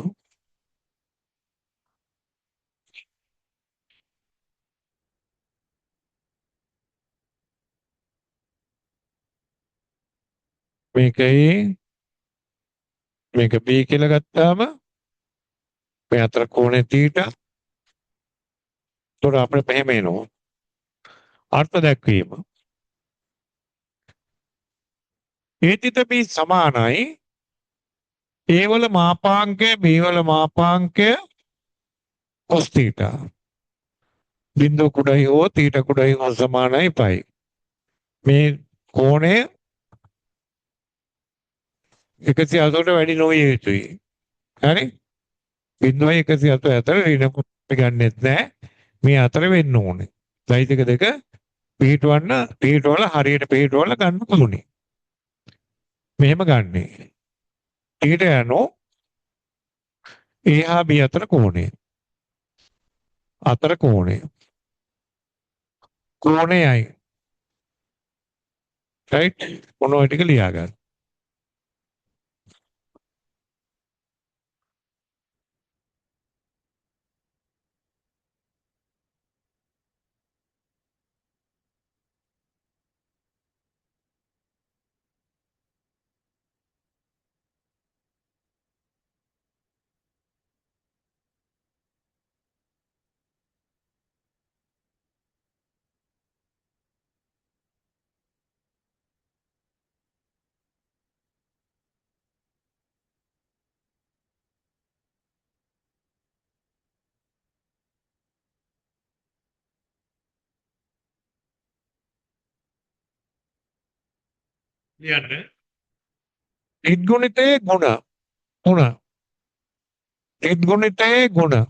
මේකයි මේක B කියලා ගත්තාම මේ අතර කෝණය θ ඒතොර අපිට මෙහෙම එනවා. අර්ථ දැක්වීම. ඒතිත බී සමානයි ඒවල මාපාංකය බීවල මාපාංකය cos θ. බිංදුව කුඩයි හෝ තීට කුඩයි හෝ සමානයි පයි. මේ කෝණය 180ට වැඩි නොවිය යුතුයි. හරි? බිංදුවයි 180 අතර ඍණ ගන්නෙත් නෑ. මේ අතර වෙන්න ඕනේ. දෛතික දෙක පිහිටවල හරියට පිහිටවල ගන්න පුළුනේ. මෙහෙම ගන්නෙ. ඊට යනෝ A හා B අතර කෝණය. අතර කෝණය. කෝණයයි. රයිට්? මොන ඔය ටික ලියා ගන්න. ලියන්න. ත්‍රිගුණිතයේ ගුණ. ගුණ. ත්‍රිගුණිතයේ ගුණ.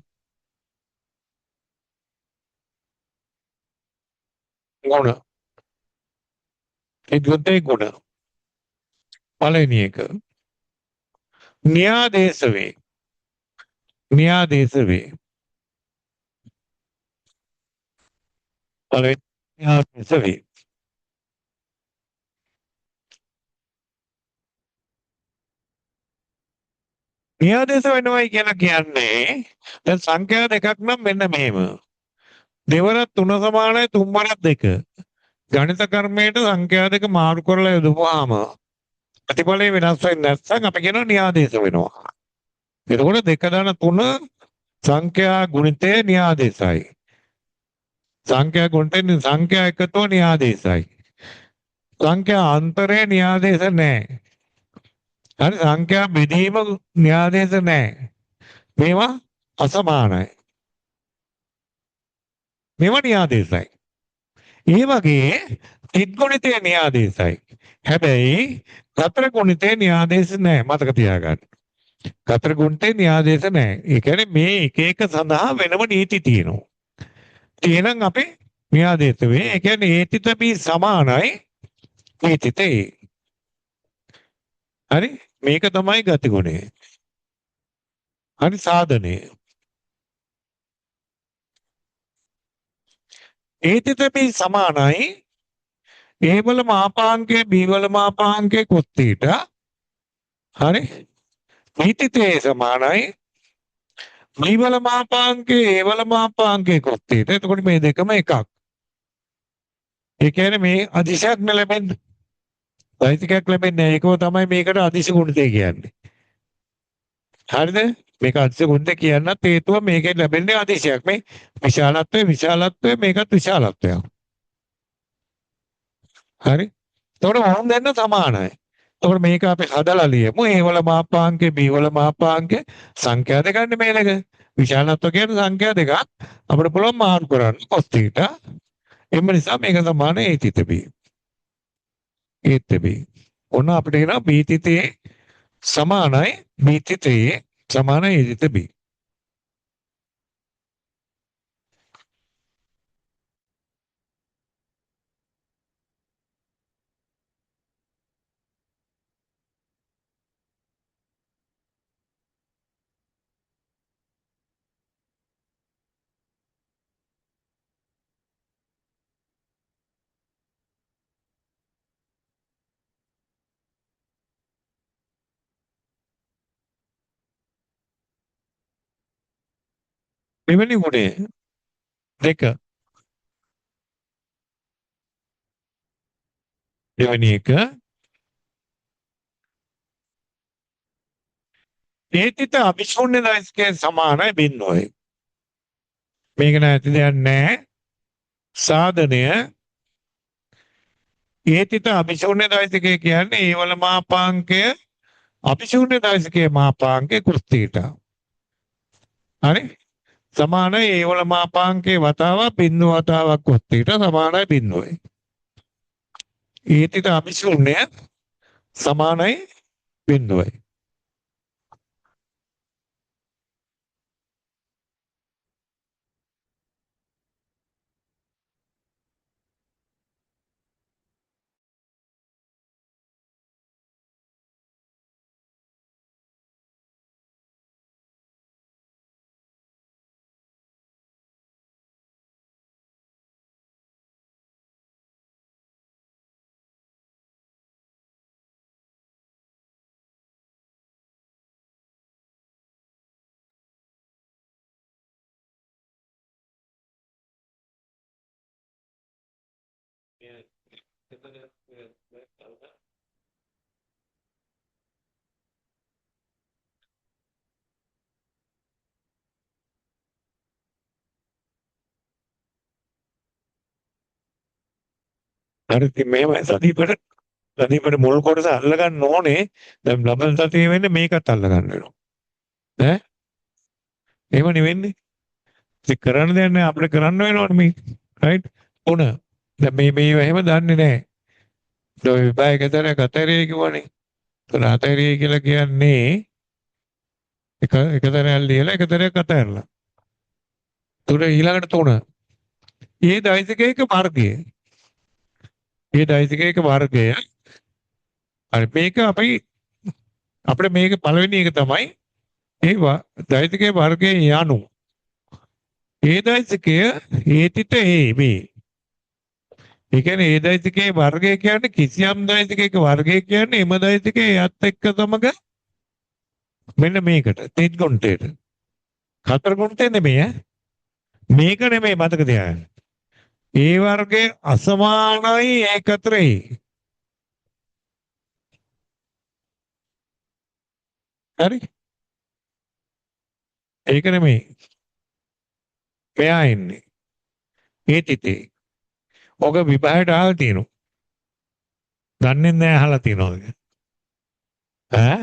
ගුණ. ත්‍රිගුණිතයේ ගුණ. පළවෙනි එක. න්‍යාදේශ වේ. න්‍යාදේශ වේ. පළවෙනි න්‍යාදේශ වේ. න්‍යාදේශ වෙනවයි කියලා කියන්නේ දැන් සංඛ්‍යා දෙකක් නම් මෙන්න මෙහෙම. දෙවරක් 3 සමානයි තුන්වරක් 2. ගණිත කර්මයට සංඛ්‍යා දෙක මාරු කරලා යොදපුවාම ප්‍රතිඵලය වෙනස් වෙන්නේ නැත්නම් අපි කියනවා න්‍යාදේශ වෙනවා. එතකොට 2 3 සංඛ්‍යා ගුණිතය න්‍යාදේශයි. සංඛ්‍යා ගුණිතේ සංඛ්‍යා එකතුව න්‍යාදේශයි. සංඛ්‍යා අන්තරේ න්‍යාදේශ නැහැ. හරි සංඛ්‍යා බෙදීම න්‍යාදේශ නැහැ. මේවා අසමානයි. මේවා න්‍යාදේශයි. ඒ වගේ ත්‍රිගුණිතය න්‍යාදේශයි. හැබැයි සතර ගුණිතේ න්‍යාදේශ නැහැ මතක තියාගන්න. සතර ගුණිතේ න්‍යාදේශ නැහැ. ඒ කියන්නේ මේ එක එක සඳහා වෙනම නීති තියෙනවා. එහෙනම් අපි න්‍යාදේශ වේ. ඒ කියන්නේ ඒතිත බී සමානයි ඒතිත ඒ. හරි මේක තමයි ගතිගුණය. හරි සාධනය. ඒතිත බී සමානයි A වල මාපාංකය B වල මාපාංකය cos θ. හරි ඒතිතේ සමානයි B වල මාපාංකය A වල මාපාංකය cos θ. එතකොට මේ දෙකම එකක්. ඒ කියන්නේ මේ අදිශයක් ලැබෙන්නේ. දෛතිකයක් ලැබෙන්නේ නැහැ. ඒකම තමයි මේකට අදිශ ගුණිතය කියන්නේ. හරිද? මේක අදිශ ගුණිතය කියන්නත් හේතුව මේකෙන් ලැබෙන්නේ අදිශයක්. මේ විශාලත්වය මේකත් විශාලත්වයක්. හරි? එතකොට වහන් දෙන්න සමානයි. එතකොට මේක අපි හදලා ලියමු. A වල මාපාංකය B වල මාපාංකය සංඛ්‍යා දෙකන්නේ මේ දෙක. විශාලත්ව කියන්නේ සංඛ්‍යා දෙකක්. අපිට පුළුවන් මාරු කරන්න cos θ. එම නිසා මේක සමාන A තිත B. A තිත B. ඔන්න අපිට එනවා B තිතේ සමානයි B තිතේ සමානයි A තිත B. මෙවැනි ගුණය දෙක දෙවෙනි එක ඒතිත අභිශූන්‍ය දෛස්කයේ සමානයි බින්නොයි. මේක නැති දෙයක් නැහැ. සාධනය ඒතිත අභිශූන්‍ය දෛසිකය කියන්නේ ඒවල මාපාංකය අභිශූන්‍ය දෛසිකයේ මාපාංකය කෘත්‍යයට. හරි? සමානයි ඒවල මාපාංකයේ වතාවක් බිඳුව වතාවක් කෘත්‍යයට සමානයි බිඳුවයි. ඒතිත අභිශූන්‍ය සමානයි බිඳුවයි. හරි ඉතින් මෙහෙමයි සනීපට මුල් කොටස අල්ලගන්න ඕනේ. දැන් ලබන සතියේ වෙන්නේ මේකත් අල්ලගන්න වෙනවා. ඈ එහෙම නෙවෙන්නේ. ඉතින් කරන්න දෙයක් නැහැ අපිට කරන්න වෙනවනේ මේ. රයිට්? උන. දැන් මේ එහෙම දන්නේ නැහැ. ඒ විභාගයකට කතරේ කිව්වනේ. ඒතර අතරේ කියලා කියන්නේ එක තරයක් ලියලා එක තරයක් අතහැරලා. තුන ඊළඟට තුන. ඒ දෛසිකයක වර්ගය. ඒ දෛසිකයක වර්ගය. හරි මේක අපිට මේක පළවෙනි එක තමයි ඒ දෛසිකයේ වර්ගයේ යනු. ඒ දෛසිකය හේතිත මේ. ඒ කියන්නේ ඒ දෛසිකයේ වර්ගය කියන්නේ කිසියම් දෛසිකයක වර්ගය කියන්නේ එම දෛසිකයේ යත් එක්ක සමග මෙන්න මේකට තෙත් ගොන්ටේට. හතර ගොන්ටේ නෙමෙයි ඈ. මේක නෙමෙයි මතක තියාගන්න. ඒ වර්ගයේ අසමානයි ඒක අතරේ. හරි? ඒක නෙමෙයි. මෙයා ඉන්නේ. ඒ තිතේ. ඔක විභාගයට අහලා තියෙනවා. දන්නේ නැහැ අහලා තියෙනවද? ඈ?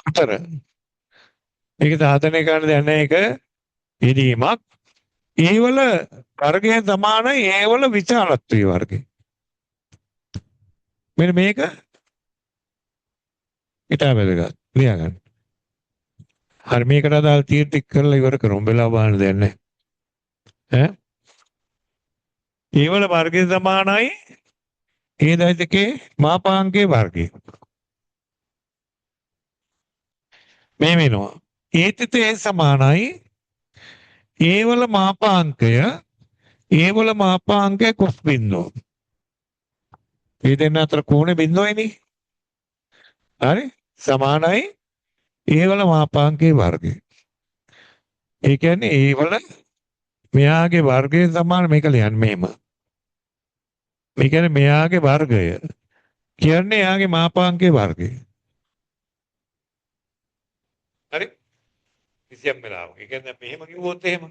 හතර. මේක සාධනය කරන්න දෙන්නේ එක ඉදීමක්. ඒවල වර්ගය සමානයි ඒවල විශාලත්වයේ වර්ගය. මෙන්න මේක ඊට වැදගත්. ලියා ගන්න. හරි මේකට අදාළ තීර ටික කරලා ඉවර කරමු. වෙලාව බලන්න දෙයක් නැහැ. ඈ? ඒවල වර්ගය සමානයි ඒ දෛසිකේ මාපාංකයේ වර්ගය. මේ වෙනවා. ඒතිතේ සමානයි ඒවල මාපාංකය ඒවල මාපාංකය කොස් බින්දුව. මේ දෙන්න අතර කෝණේ බින්දුවයිනේ. හරි? සමානයි ඒවල මාපාංකයේ වර්ගය. ඒ කියන්නේ ඒවල මෙයාගේ වර්ගය සමාන මේක ලියන්න මෙහෙම. මේ කියන්නේ මෙයාගේ වර්ගය කියන්නේ එයාගේ මාපාංකයේ වර්ගය. හරි? කිසියම් වෙලාවක. ඒ කියන්නේ මෙහෙම කිව්වොත් එහෙම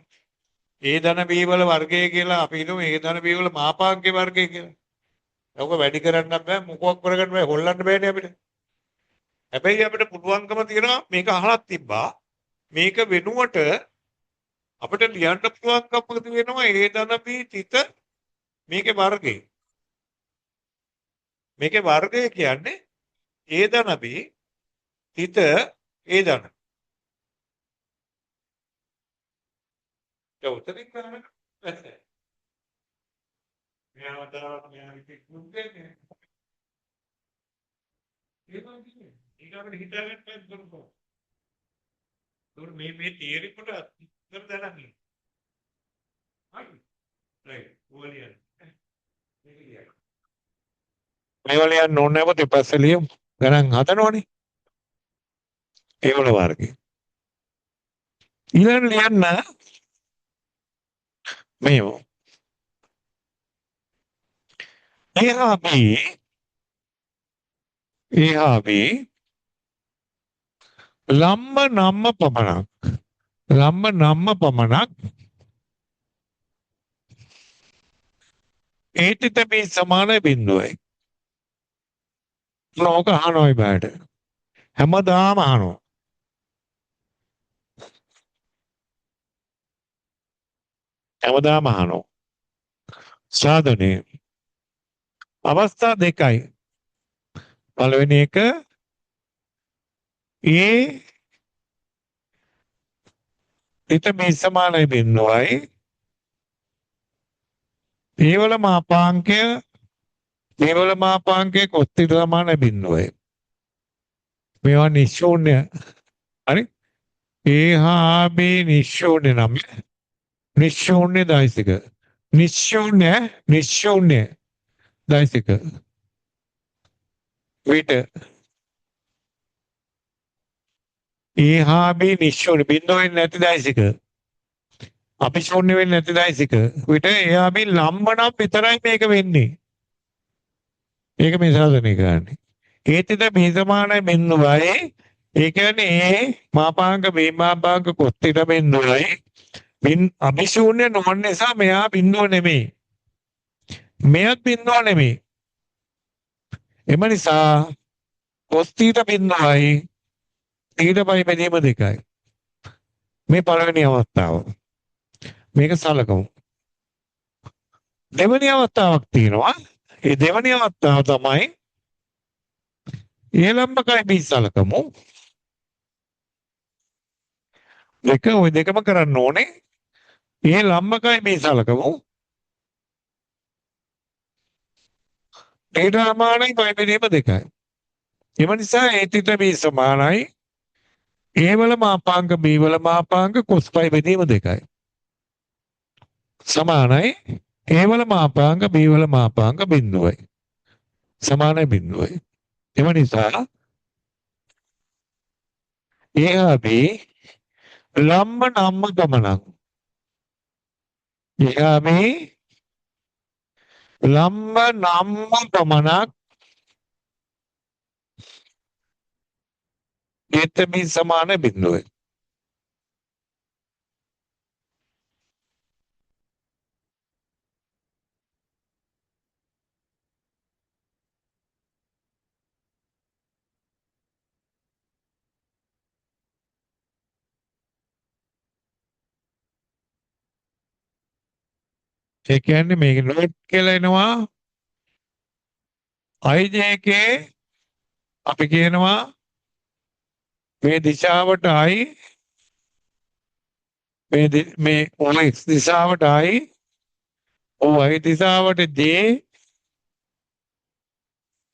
A ධන B වල වර්ගය කියලා අපි හිතමු A ධන B වල මාපාංකයේ වර්ගය කියලා. ඒක වැඩි කරන්න බෑ මොකක් කරගන්න බෑ හොල්ලන්න බෑනේ අපිට. හැබැයි අපිට පුළුවන්කම තියෙනවා මේක අහලක් තිබ්බා. මේක වෙනුවට අපිට ලියන්න පුළුවන්කම තියෙනවා A ධන B තිත මේකේ වර්ගය. මේකේ වර්ගය කියන්නේ A ධන B තිත A ධන. ඒක උත්තරින් කරන්නේ නැහැ. මෙයා විදිහට මුද්දේ ඒක තමයි. ඒක අපිට හිතාගන්න බැහැ දුරුකෝ. දුර මේ තියරි කොට ඉතර දැනගන්න. හරි. රයිට්. ඕලියන්. මේක ලියන්න. මේවා ලියන්න ඕනේ නැවත පස්සේ ලියමු. ගණන් හදනවනේ. ඒවල වර්ගය. ඊළඟ ලියන්න මේව. එහා B එහා B ලම්බ නම්ම පමණක්. ලම්බ නම්ම පමණක් ඒටිත මේ සමාන බිඳුවයි. ලෝක අහනොයි බෑට. හැමදාම අහනවා. හැමදාම අහනවා. සාධනය. අවස්ථා දෙකයි. පළවෙනි එක ඒ ඊට මේ සමානයි බිඳුවයි. ඒවල මාපාංකය මේවල මාපාංකය කොස්තිට සමාන බිඳුවයි. මේවා නිශ්ශූන්‍ය. හරි? ඒ හා බේ නිශ්ශූන්‍ය නම් නිශ්ශූන්‍ය දෛසික. නිශ්ශූන්‍ය දෛසික. විට ඒ හා බේ නිශ්ශූන්‍ය බිඳුවෙන් නැති දෛසික. අපි ශූන්‍ය වෙන්නේ නැති දෛසික. විට එයා බේ ලම්බනම් විතරයි මේක වෙන්නේ. ඒක මේ සාධනය කරන්නේ. ඒතිත මේ සමානයි බිඳුවයි. ඒ කියන්නේ ඒ මාපාංක මේ මාපාංක කොස්තිට බිඳුවයි. අභිශූන්‍ය නොවන නිසා මෙයා බිඳුව නෙමෙයි. මෙයත් බිඳුව නෙමෙයි. එම නිසා කොස්තිට බිඳුවයි ඊට පයි බැදීම දෙකයි. මේ පළවෙනි අවස්ථාව. මේක සලකමු. දෙවැනි අවස්ථාවක් තියෙනවා. ඒ දෙවැනි අවස්ථාව තමයි ඒ ලම්බකයි බී සලකමු. දෙක ওই දෙකම කරන්න ඕනේ. ඒ ලම්බකයි බී සලකමු. ඊට සමානයි පයි බැදීම දෙකයි. එම නිසා ඒතිත බී සමානයි ඒ වල මාපාංක බී වල මාපාංක කොස් පයි බැදීම දෙකයි. සමානයි ඒ වල මාපාංක බී වල මාපාංක බිඳුවයි. සමානයි බිඳුවයි. එම නිසා ඒ හා බී ලම්බ නම්ම පමණක්. ඒ හා බී ලම්බ නම්ම පමණක් ඒත බී සමාන බිඳුවයි. ඒ කියන්නේ මේක නෝට් කියලා එනවා IJK අපි කියනවා මේ දිශාවට I මේ OX දිශාවට I OY දිශාවට J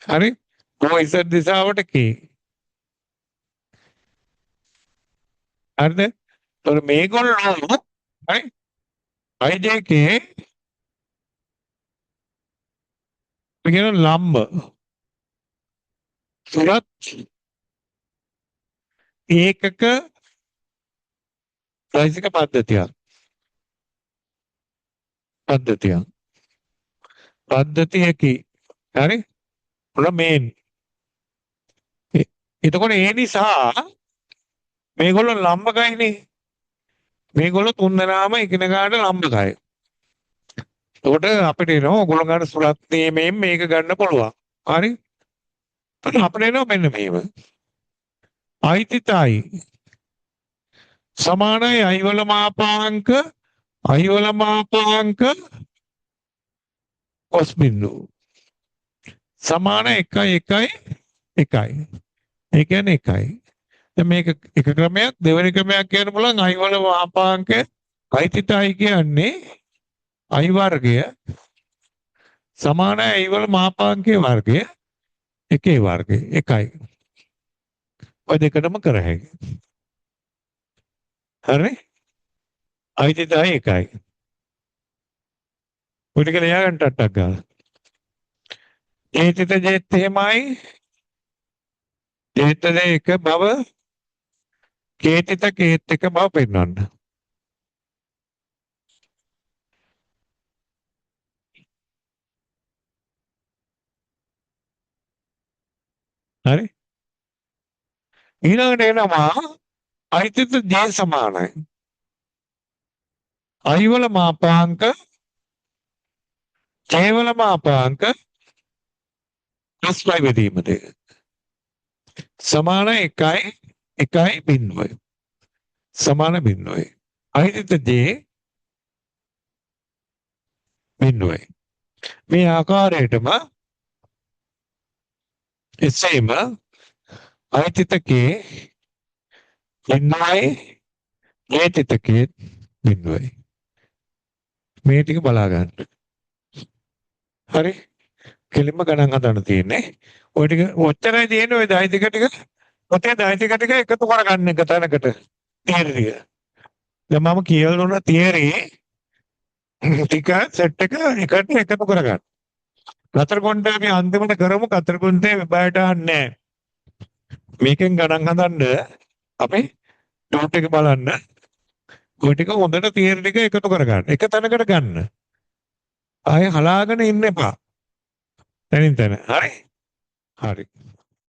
හරි OZ දිශාවට K හරිද? ඒතකොට මේගොල්ලෝ හරි IJK අපි කියන ලම්බ සුරත් ඒකක දෛසික පද්ධතියකි හරි උන මේන් එතකොට ඒ නිසා මේගොල්ලෝ ලම්බකයිනේ මේගොල්ලෝ තුන්දෙනාම එකිනෙකාට ලම්බකයි. එතකොට අපිට එනවා ඕගොල්ලෝ ගන්න සුරත් නියමයෙන් මේක ගන්න පුළුවන්. හරි? අපිට එනවා මෙන්න මේව. අයිතිතයි සමානයි අයිවල මාපාංක කොස් බිඳු සමාන 1 ඒ කියන්නේ 1යි. දැන් මේක එක ක්‍රමයක් දෙවෙනි ක්‍රමයක් කියන්න පුළුවන් අයිවල මාපාංක අයිතිතයි කියන්නේ අයි වර්ගය සමාන අයිවල මාපාංකයේ වර්ගය එකේ වර්ගය 1යි. ඔය දෙකටම කර හැකියි. හරි? අයිතිතයි 1යි. ඔය ටික ලියාගන්න ටට්ටක් ගාලා. ඒතිත ජෙත් එහෙමයි. ජෙත් එක බව කේතිත කේත් එක බව පෙන්වන්න. හරි? ඊළඟට එනවා අයිතිත j සමානයි. i වල මාපාංක j වල මාපාංක +y බෙදීම දෙක. සමාන 1.1 සමාන 0. අයිතිත j 0. මේ ආකාරයටම එසේම අයිතිත k 0යි j තිත k 0යි. මේ ටික බලා ගන්න. හරි. කෙලින්ම ගණන් හදන්න තියෙන්නේ. ඔය ටික ඔච්චරයි තියෙන්නේ ඔය දෛතික ටික. ඔතේ දෛතික ටික එකතු කරගන්න එක තැනකට. තියරි ටික. දැන් මම කියලා දුන්න තියරි ටික සෙට් එක එකට එකතු කරගන්න. කතර කොණ්ඩේ අපි අන්තිමට කරමු කතර කොණ්ඩේ වෙබයට ආන්නේ. මේකෙන් ගණන් හදන්න අපි ටූට් එක බලන්න. ඔය ටික හොඳට තියරි ටික එකතු කරගන්න. එක තැනකට ගන්න. ආයෙ හලාගෙන ඉන්න එපා. තනින් තන. හරි? හරි.